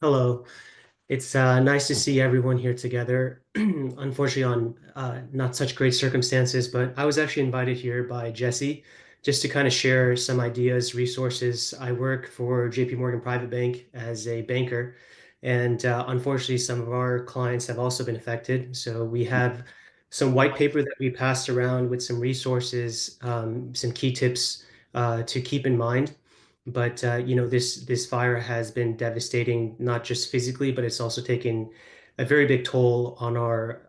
Hello. It's nice to see everyone here together. Unfortunately, on not such great circumstances, but I was actually invited here by Jesse just to kind of share some ideas, resources. I work for JP Morgan Private Bank as a banker, and unfortunately, some of our clients have also been affected. So we have some white paper that we passed around with some resources, some key tips to keep in mind. But this fire has been devastating, not just physically, but it's also taken a very big toll on our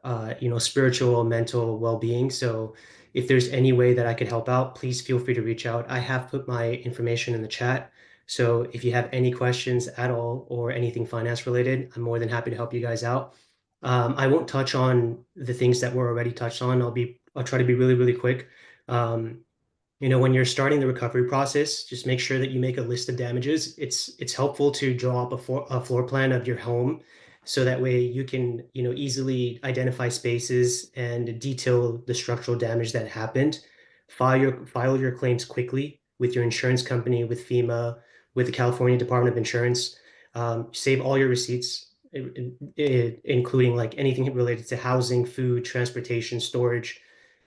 spiritual, mental well-being. So if there's any way that I could help out, please feel free to reach out. I have put my information in the chat. So if you have any questions at all or anything finance related, I'm more than happy to help you guys out. I won't touch on the things that were already touched on. I'll try to be really, really quick. Um, when you're starting the recovery process, just make sure that you make a list of damages. It's helpful to draw up a floor plan of your home, so that way you can, easily identify spaces and detail the structural damage that happened. File your claims quickly with your insurance company, with FEMA, with the California Department of Insurance. Save all your receipts, including like anything related to housing, food, transportation, storage,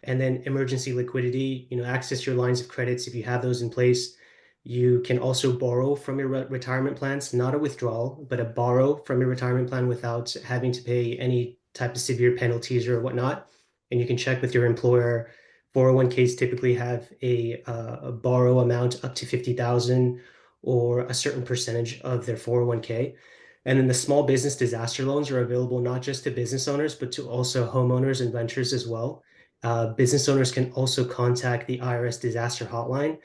and then emergency liquidity, access your lines of credits if you have those in place. You can also borrow from your retirement plans, not a withdrawal, but a borrow from your retirement plan without having to pay any type of severe penalties or whatnot. And you can check with your employer. 401ks typically have a borrow amount up to 50,000 or a certain percentage of their 401k. And then the small business disaster loans are available not just to business owners, but to also homeowners and renters as well. Business owners can also contact the IRS disaster hotline.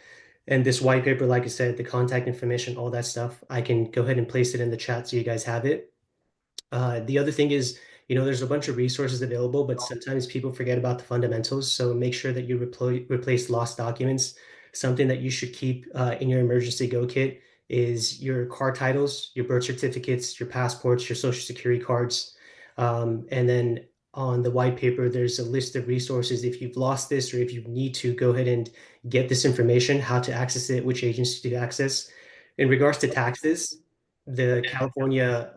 And this white paper, like I said, the contact information, all that stuff, I can go ahead and place it in the chat so you guys have it. The other thing is, there's a bunch of resources available, but sometimes people forget about the fundamentals. So make sure that you replace lost documents. Something that you should keep in your emergency go kit is your car titles, your birth certificates, your passports, your social security cards. And then on the white paper, there's a list of resources. If you've lost this or if you need to go ahead and get this information, how to access it, which agency to access. In regards to taxes, the California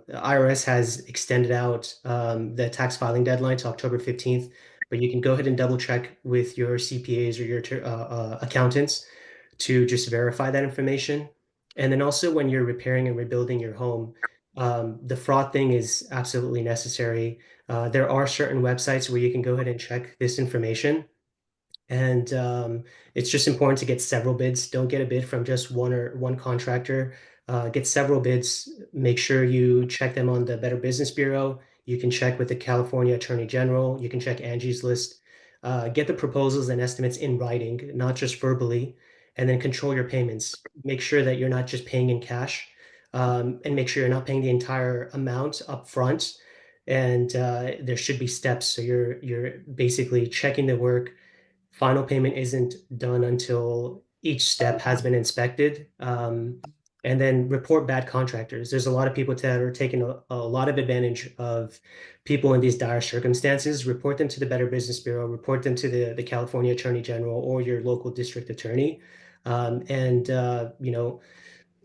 IRS has extended out the tax filing deadline to October 15th, but you can go ahead and double check with your CPAs or your accountants to just verify that information. And then also when you're repairing and rebuilding your home, the fraud thing is absolutely necessary. There are certain websites where you can go ahead and check this information. And it's just important to get several bids. Don't get a bid from just one contractor. Get several bids. Make sure you check them on the Better Business Bureau. You can check with the California Attorney General. You can check Angie's List. Get the proposals and estimates in writing, not just verbally, and then control your payments. Make sure that you're not just paying in cash, and make sure you're not paying the entire amount up front. And there should be steps. So you're basically checking the work. Final payment isn't done until each step has been inspected. And then report bad contractors. There's a lot of people that are taking a lot of advantage of people in these dire circumstances. Report them to the Better Business Bureau, report them to the California Attorney General or your local district attorney.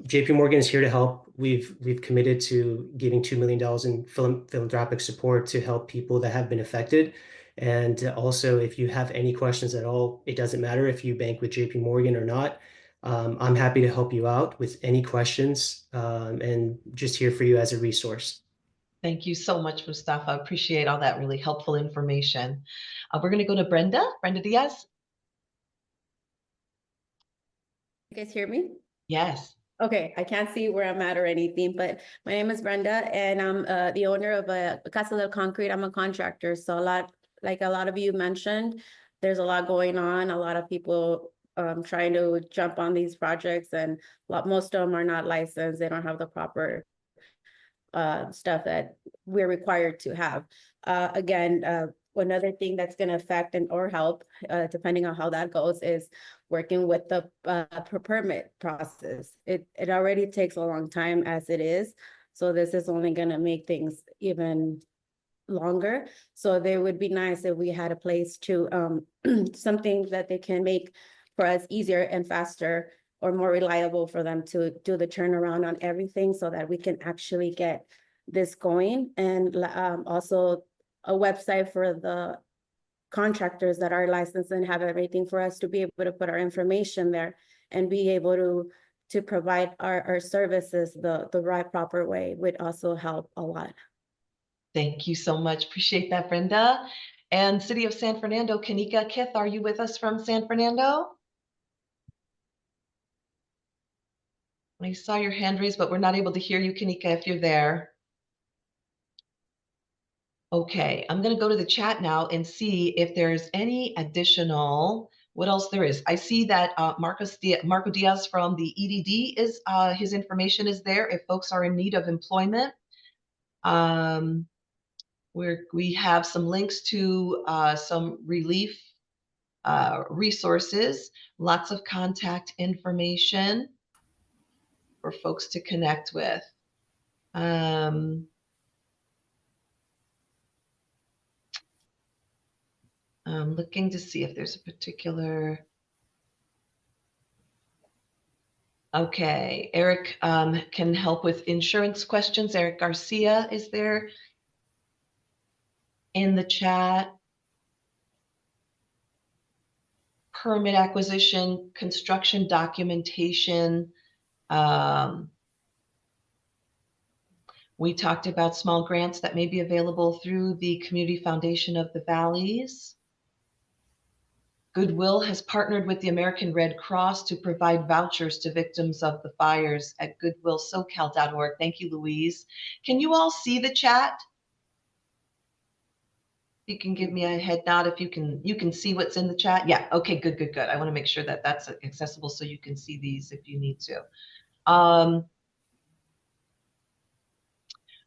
JP Morgan is here to help. We've committed to giving $2 million in philanthropic support to help people that have been affected. And also, if you have any questions at all, it doesn't matter if you bank with JP Morgan or not. I'm happy to help you out with any questions, and just here for you as a resource.
Thank you so much, Mustafa. I appreciate all that really helpful information. We're going to go to Brenda Diaz.
You guys hear me?
Yes.
Okay, I can't see where I'm at or anything, but my name is Brenda and I'm the owner of a Casa del Concrete. I'm a contractor. So like a lot of you mentioned, there's a lot going on. A lot of people trying to jump on these projects and most of them are not licensed. They don't have the proper stuff that we're required to have. Another thing that's going to affect or help, depending on how that goes, is working with the permit process. It already takes a long time as it is. So this is only going to make things even longer. So they would be nice if we had a place to something that they can make for us easier and faster or more reliable for them to do the turnaround on everything so that we can actually get this going. And also a website for the contractors that are licensed and have everything for us to be able to put our information there and be able to provide our services the right proper way would also help a lot.
Thank you so much. Appreciate that, Brenda. And City of San Fernando, Kanika Kith, are you with us from San Fernando? I saw your hand raised, but we're not able to hear you, Kanika, if you're there. Okay, I'm going to go to the chat now and see if there's any additional, what else there is. I see that Marco Diaz from the EDD is, his information is there if folks are in need of employment. We have some links to some relief resources, lots of contact information for folks to connect with. I'm looking to see if there's a particular. Okay, Eric can help with insurance questions. Eric Garcia is there in the chat. Permit acquisition, construction documentation. We talked about small grants that may be available through the Community Foundation of the Valleys. Goodwill has partnered with the American Red Cross to provide vouchers to victims of the fires at goodwillsocal.org. Thank you, Louise. Can you all see the chat? You can give me a head nod if you can see what's in the chat. Yeah, okay, good, good, good. I want to make sure that that's accessible so you can see these if you need to.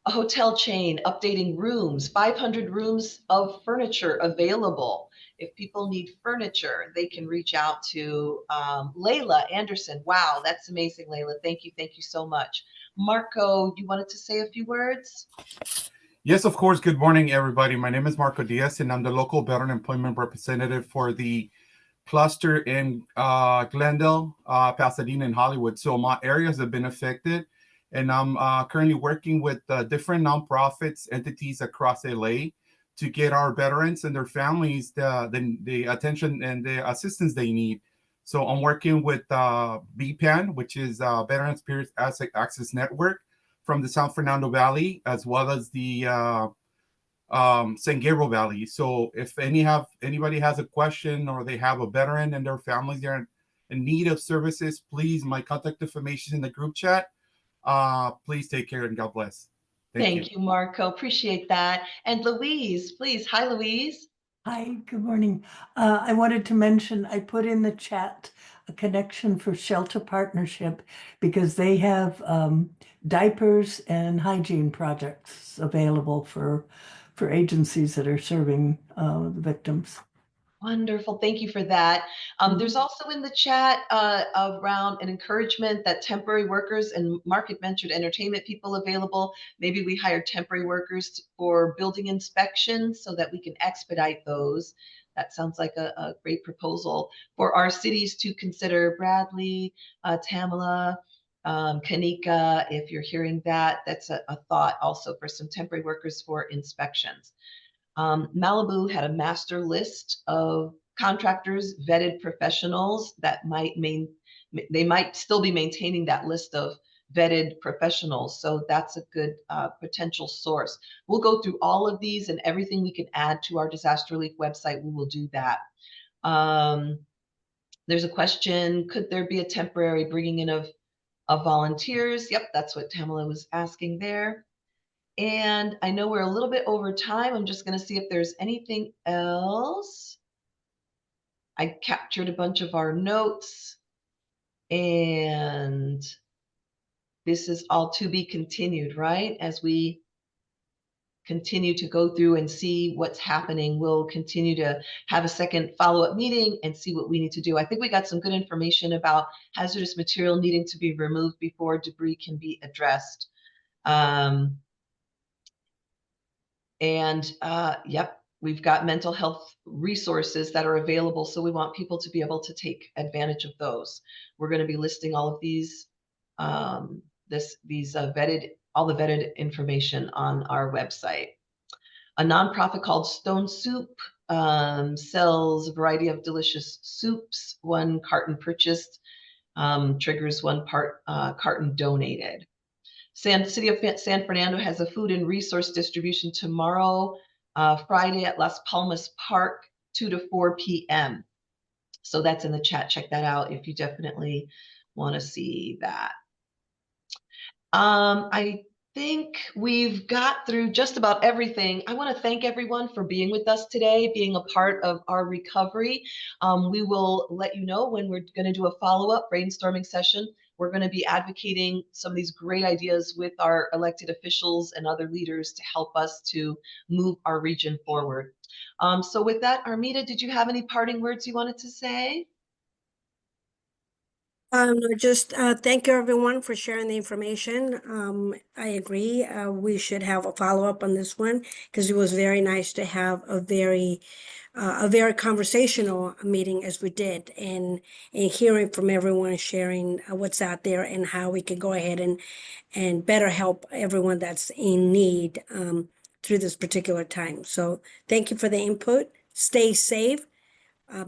A hotel chain updating rooms, 500 rooms of furniture available. If people need furniture, they can reach out to Layla Anderson. Wow, that's amazing, Layla. Thank you so much. Marco, you wanted to say a few words?
Yes, of course. Good morning, everybody. My name is Marco Diaz, and I'm the local veteran employment representative for the cluster in Glendale, Pasadena, and Hollywood. So my areas have been affected, and I'm currently working with different nonprofits, entities across LA to get our veterans and their families the attention and the assistance they need. So I'm working with BPAN, which is Veterans Peer Asset Access Network from the San Fernando Valley, as well as the San Gabriel Valley. So if anybody has a question or they have a veteran and their families are in need of services, please, my contact information in the group chat. Please take care and God bless.
Thank you, Marco. Appreciate that. And Louise, please. Hi, Louise.
Hi, good morning. I wanted to mention, I put in the chat a connection for Shelter Partnership because they have diapers and hygiene projects available for agencies that are serving the victims.
Wonderful. Thank you for that. There's also in the chat around an encouragement that temporary workers and market ventured entertainment people available. Maybe we hire temporary workers for building inspections so that we can expedite those. That sounds like a great proposal for our cities to consider. Bradley, Tamala, Kanika, if you're hearing that, that's a thought also for some temporary workers for inspections. Malibu had a master list of contractors, vetted professionals that they might still be maintaining that list of vetted professionals. So that's a good potential source. We'll go through all of these and everything we can add to our disaster relief website. We will do that. There's a question, could there be a temporary bringing in of volunteers? Yep, that's what Tamala was asking there. And I know we're a little bit over time. I'm just going to see if there's anything else. I captured a bunch of our notes, and this is all to be continued, right? As we continue to go through and see what's happening, we'll continue to have a second follow-up meeting and see what we need to do. I think we got some good information about hazardous material needing to be removed before debris can be addressed. And yep, We've got mental health resources that are available, so we want people to be able to take advantage of those. We're going to be listing all of these, all the vetted information on our website. A nonprofit called Stone Soup sells a variety of delicious soups. One carton purchased triggers one carton donated. City of San Fernando has a food and resource distribution tomorrow, Friday at Las Palmas Park, 2 to 4 p.m. So that's in the chat. Check that out if you definitely want to see that. I think we've got through just about everything. I want to thank everyone for being with us today, being a part of our recovery. We will let you know when we're going to do a follow-up brainstorming session. We're going to be advocating some of these great ideas with our elected officials and other leaders to help us to move our region forward. So with that, Armida, did you have any parting words you wanted to say?
Just thank you everyone for sharing the information. I agree. We should have a follow-up on this one because it was very nice to have a very conversational meeting as we did, and hearing from everyone, sharing what's out there and how we can go ahead and better help everyone that's in need through this particular time. So thank you for the input. Stay safe.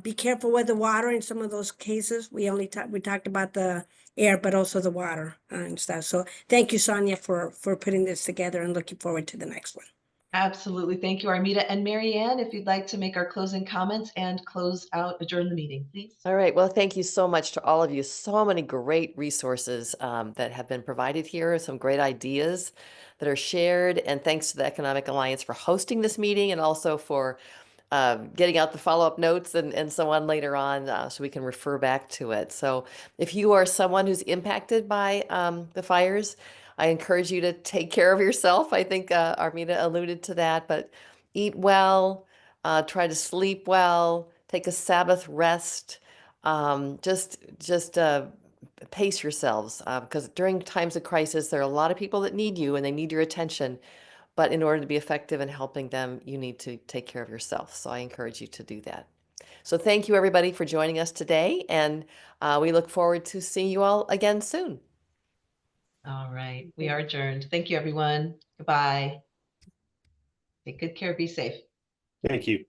Be careful with the water in some of those cases. We talked about the air, but also the water and stuff. So thank you, Sonia, for putting this together, and looking forward to the next one.
Absolutely. Thank you, Armida. And Marianne, if you'd like to make our closing comments and adjourn the meeting, please.
All right. Well, thank you so much to all of you. So many great resources that have been provided here, some great ideas that are shared. And thanks to the Economic Alliance for hosting this meeting, and also for getting out the follow-up notes and so on later on, so we can refer back to it. So if you are someone who's impacted by the fires, I encourage you to take care of yourself. I think Armida alluded to that, but eat well, try to sleep well, take a Sabbath rest, just pace yourselves, because during times of crisis, there are a lot of people that need you and they need your attention. But in order to be effective in helping them, you need to take care of yourself. So I encourage you to do that. So thank you, everybody, for joining us today. And we look forward to seeing you all again soon.
All right. We are adjourned. Thank you, everyone. Goodbye. Take good care. Be safe.
Thank you.